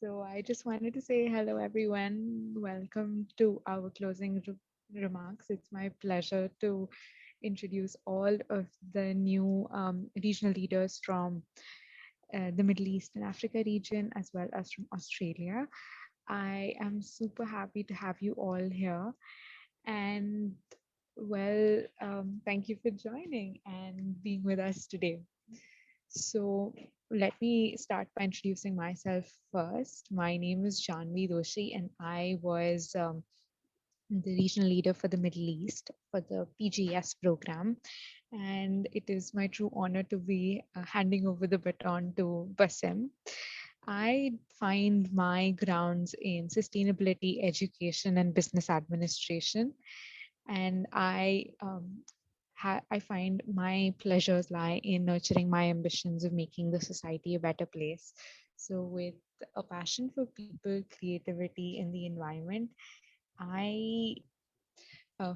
So I just wanted to say hello, everyone. Welcome to our closing remarks. It's my pleasure to introduce all of the new regional leaders from the Middle East and Africa region, as well as from Australia. I am super happy to have you all here. And thank you for joining and being with us today. So let me start by introducing myself first. My name is Jahnavi Doshi, and I was the regional leader for the Middle East for the PGS program. And it is my true honor to be handing over the baton to Bassem. I find my grounds in sustainability, education, and business administration. And I find my pleasures lie in nurturing my ambitions of making the society a better place. So, with a passion for people, creativity, and the environment, I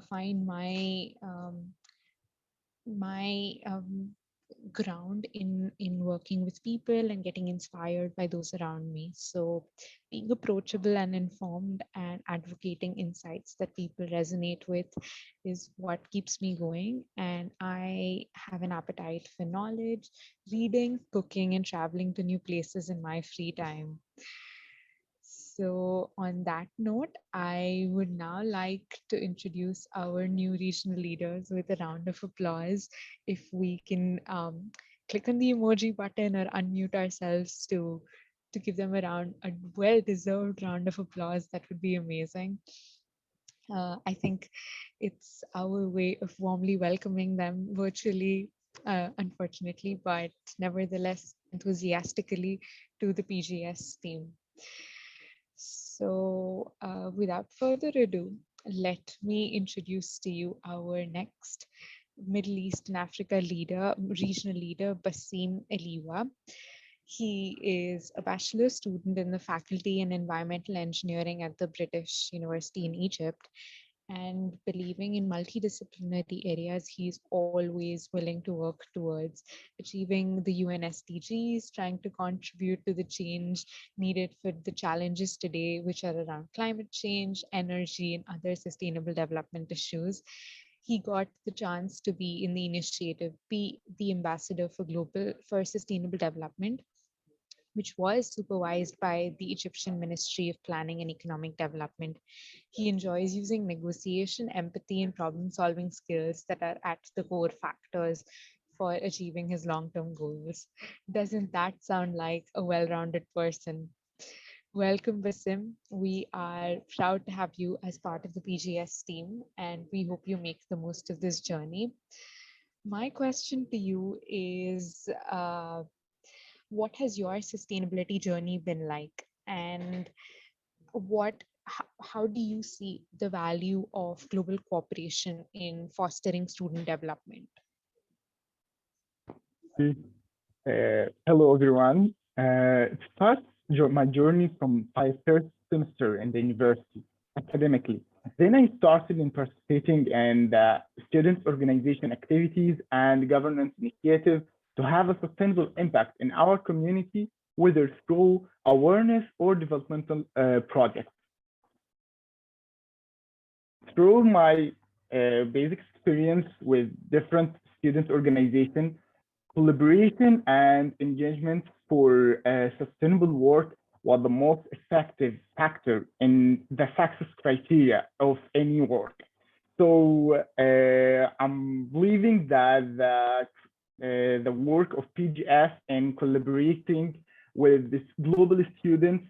find my ground in working with people and getting inspired by those around me. So being approachable and informed and advocating insights that people resonate with is what keeps me going. And I have an appetite for knowledge, reading, cooking, and traveling to new places in my free time. So, on that note, I would now like to introduce our new regional leaders with a round of applause. If we can click on the emoji button or unmute ourselves to give them a well-deserved round of applause, that would be amazing. I think it's our way of warmly welcoming them virtually, unfortunately, but nevertheless enthusiastically to the PGS team. So, without further ado, let me introduce to you our next Middle East and Africa leader, regional leader, Bassem Eliwa. He is a bachelor student in the Faculty in Environmental Engineering at the British University in Egypt. And believing in multidisciplinary areas, he's always willing to work towards achieving the UN SDGs, trying to contribute to the change needed for the challenges today, which are around climate change, energy, and other sustainable development issues. He got the chance to be in the initiative, be the ambassador for sustainable development, which was supervised by the Egyptian Ministry of Planning and Economic Development. He enjoys using negotiation, empathy, and problem solving skills that are at the core factors for achieving his long term goals. Doesn't that sound like a well rounded person? Welcome, Basim. We are proud to have you as part of the PGS team, and we hope you make the most of this journey. My question to you is what has your sustainability journey been like, and how do you see the value of global cooperation in fostering student development? Hello, everyone. It starts my journey from my first semester in the university academically. Then I started in participating in the student organization activities and governance initiatives to have a sustainable impact in our community, whether through awareness or developmental projects. Through my basic experience with different student organizations, collaboration and engagement for sustainable work was the most effective factor in the success criteria of any work. So I'm believing that the work of PGS and collaborating with these global students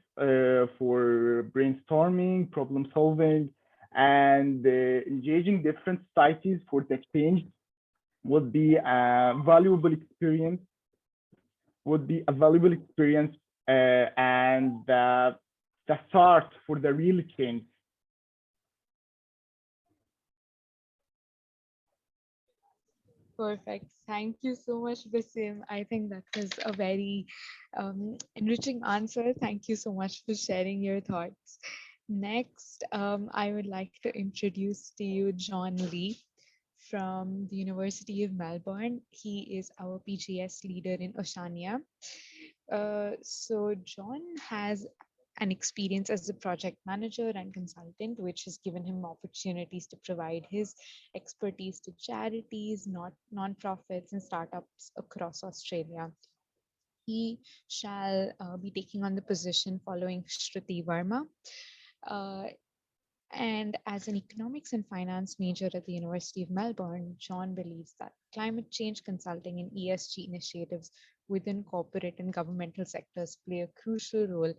for brainstorming, problem solving, and engaging different societies for the exchange would be a valuable experience, and the start for the real change. Perfect. Thank you so much, Basim. I think that was a very enriching answer. Thank you so much for sharing your thoughts. Next, I would like to introduce to you John Lee from the University of Melbourne. He is our PGS leader in Oceania. So John has an experience as a project manager and consultant, which has given him opportunities to provide his expertise to charities, not non-profits, and startups across Australia. He shall be taking on the position following Shruti Verma. Uh, and as an economics and finance major at the University of Melbourne, John believes that climate change consulting and ESG initiatives within corporate and governmental sectors play a crucial role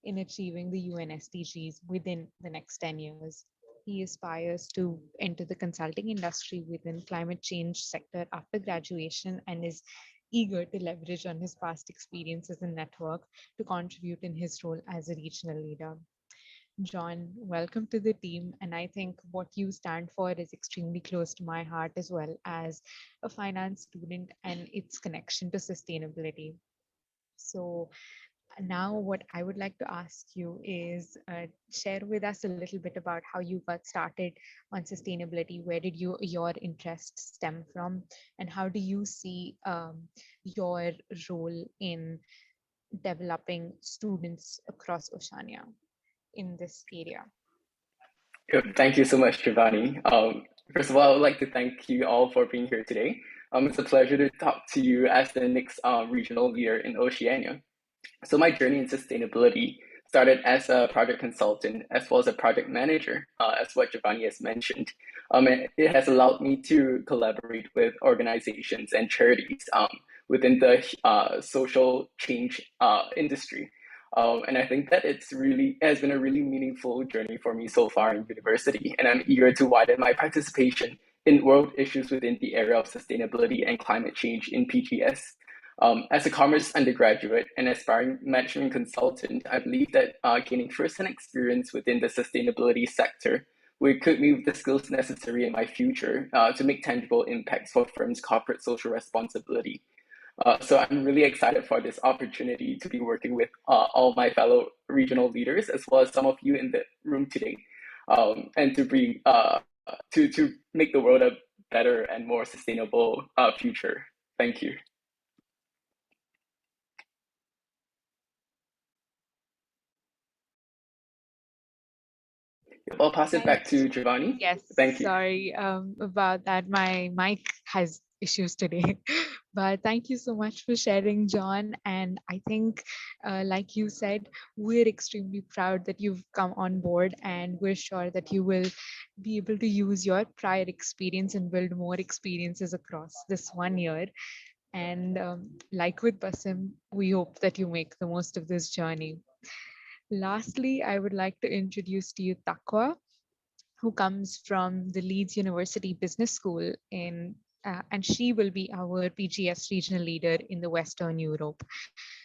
in achieving the UN SDGs within the next 10 years. He aspires to enter the consulting industry within climate change sector after graduation and is eager to leverage on his past experiences and network to contribute in his role as a regional leader. John, welcome to the team. And I think what you stand for is extremely close to my heart as well as a finance student and its connection to sustainability. So, now what I would like to ask you is share with us a little bit about how you got started on sustainability. Where did your interest stem from? And how do you see your role in developing students across Oceania in this area? Yep, thank you so much, Giovanni. First of all, I would like to thank you all for being here today. It's a pleasure to talk to you as the next regional leader in Oceania. So my journey in sustainability started as a project consultant as well as a project manager, as what Giovanni has mentioned. And it has allowed me to collaborate with organizations and charities within the social change industry. And I think that it has been a really meaningful journey for me so far in university, and I'm eager to widen my participation in world issues within the area of sustainability and climate change in PGS. As a commerce undergraduate and aspiring management consultant, I believe that gaining first-hand experience within the sustainability sector will equip me with the skills necessary in my future to make tangible impacts for firms' corporate social responsibility. So I'm really excited for this opportunity to be working with all my fellow regional leaders, as well as some of you in the room today, and to bring to make the world a better and more sustainable future. Thank you. I'll pass it back to Giovanni. Yes, Thank you. sorry about that. My mic has issues today. But thank you so much for sharing, John. And I think, like you said, we're extremely proud that you've come on board, and we're sure that you will be able to use your prior experience and build more experiences across this 1 year. And like with Bassem, we hope that you make the most of this journey. Lastly, I would like to introduce to you Taqwa, who comes from the Leeds University Business School and she will be our PGS regional leader in the Western Europe.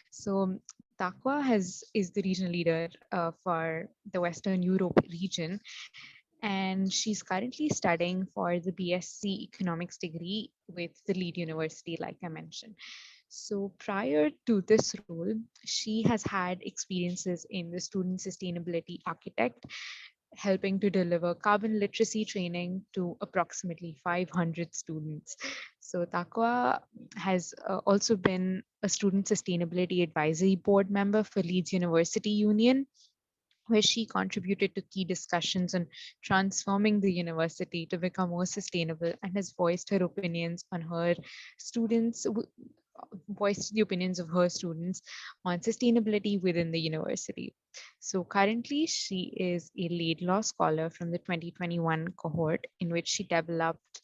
So Taqwa is the regional leader for the Western Europe region, and she's currently studying for the BSc Economics degree with the Leeds University, like I mentioned. So prior to this role, she has had experiences in the student sustainability architect, helping to deliver carbon literacy training to approximately 500 students. So Taqwa has also been a student sustainability advisory board member for Leeds University Union, where she contributed to key discussions on transforming the university to become more sustainable, and has voiced her opinions on her students voiced the opinions of her students on sustainability within the university. So currently, she is a Laidlaw scholar from the 2021 cohort, in which she developed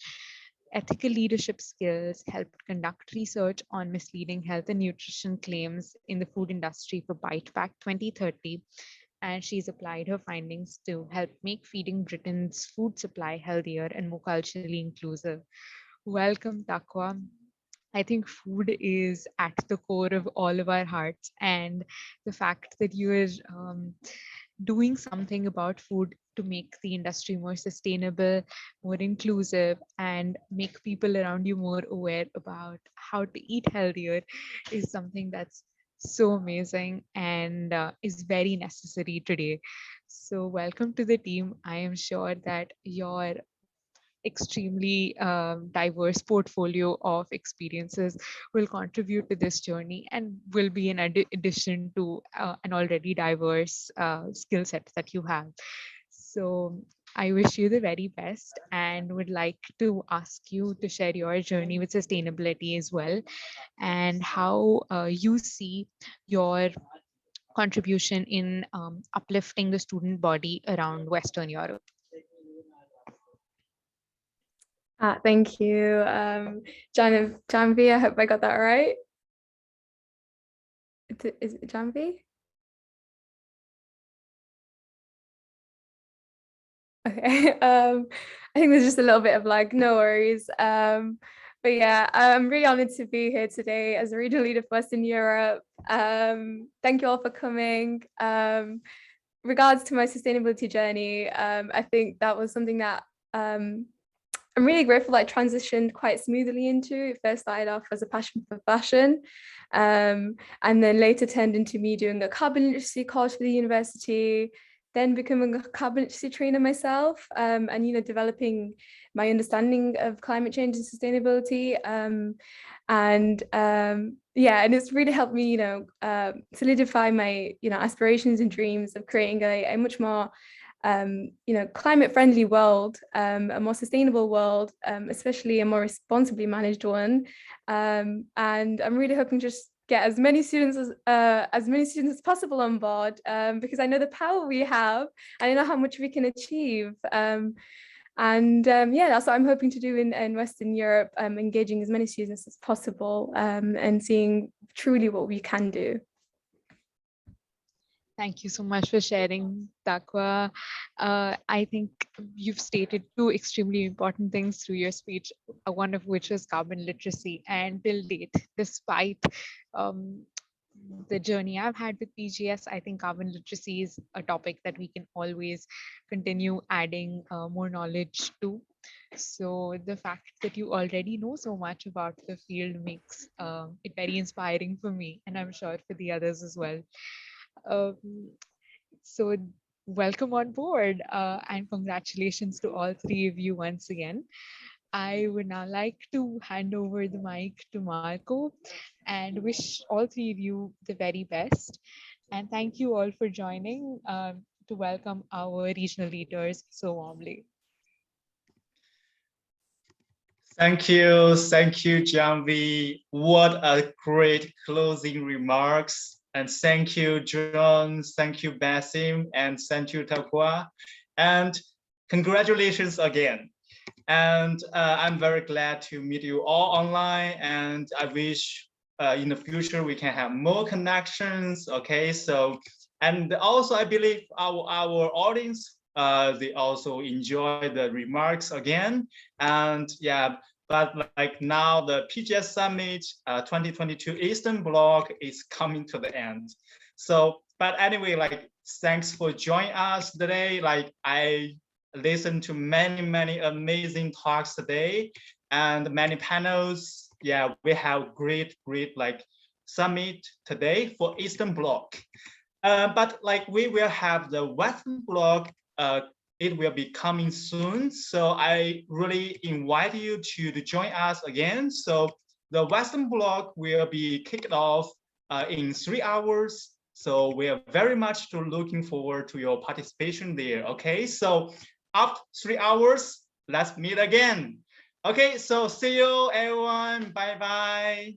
ethical leadership skills, helped conduct research on misleading health and nutrition claims in the food industry for Bite Back 2030, and she's applied her findings to help make feeding Britain's food supply healthier and more culturally inclusive. Welcome, Taqwa. I think food is at the core of all of our hearts, and the fact that you are doing something about food to make the industry more sustainable, more inclusive, and make people around you more aware about how to eat healthier is something that's so amazing and is very necessary today. So, welcome to the team. I am sure that your extremely diverse portfolio of experiences will contribute to this journey and will be in addition to an already diverse skill set that you have. So I wish you the very best and would like to ask you to share your journey with sustainability as well, and how you see your contribution in uplifting the student body around Western Europe. Thank you, Jahnavi. I hope I got that right. Is it Jahnavi? Okay. I think there's just a little bit of lag. No worries. But yeah, I'm really honored to be here today as a regional leader for Western Europe. Thank you all for coming. Regards to my sustainability journey, I think that was something that I'm really grateful I transitioned quite smoothly into. It first started off as a passion for fashion, and then later turned into me doing a carbon literacy course for the university, then becoming a carbon literacy trainer myself, and developing my understanding of climate change and sustainability. Yeah, and it's really helped me, solidify my, aspirations and dreams of creating a much more climate friendly world, a more sustainable world, especially a more responsibly managed one. And I'm really hoping to just get as many students as possible on board, because I know the power we have and I know how much we can achieve. Yeah, that's what I'm hoping to do in Western Europe, engaging as many students as possible, and seeing truly what we can do. Thank you so much for sharing, Taqwa. I think you've stated two extremely important things through your speech, one of which is carbon literacy. And till date, despite um, the journey I've had with PGS, I think carbon literacy is a topic that we can always continue adding more knowledge to. So the fact that you already know so much about the field makes it very inspiring for me, and I'm sure for the others as well. Um, so welcome on board, and congratulations to all three of you once again. I would now like to hand over the mic to Marco and wish all three of you the very best. And thank you all for joining, to welcome our regional leaders so warmly. Thank you, Jahnavi. What a great closing remarks. And thank you, John. Thank you, Bassem, and thank you, Taqwa. And congratulations again. And I'm very glad to meet you all online. And I wish in the future we can have more connections. Okay, so and also I believe our audience, they also enjoy the remarks again. And yeah, but like now the PGS Summit 2022 Eastern Bloc is coming to the end. So, but anyway, like thanks for joining us today. Like I listened to many amazing talks today and many panels. Yeah, we have great like summit today for Eastern Bloc. But like we will have the Western Bloc, it will be coming soon. So I really invite you to join us again. So the Western Bloc will be kicked off in 3 hours. So we are very much looking forward to your participation there. Okay, so after 3 hours, let's meet again. Okay, so see you everyone. Bye bye.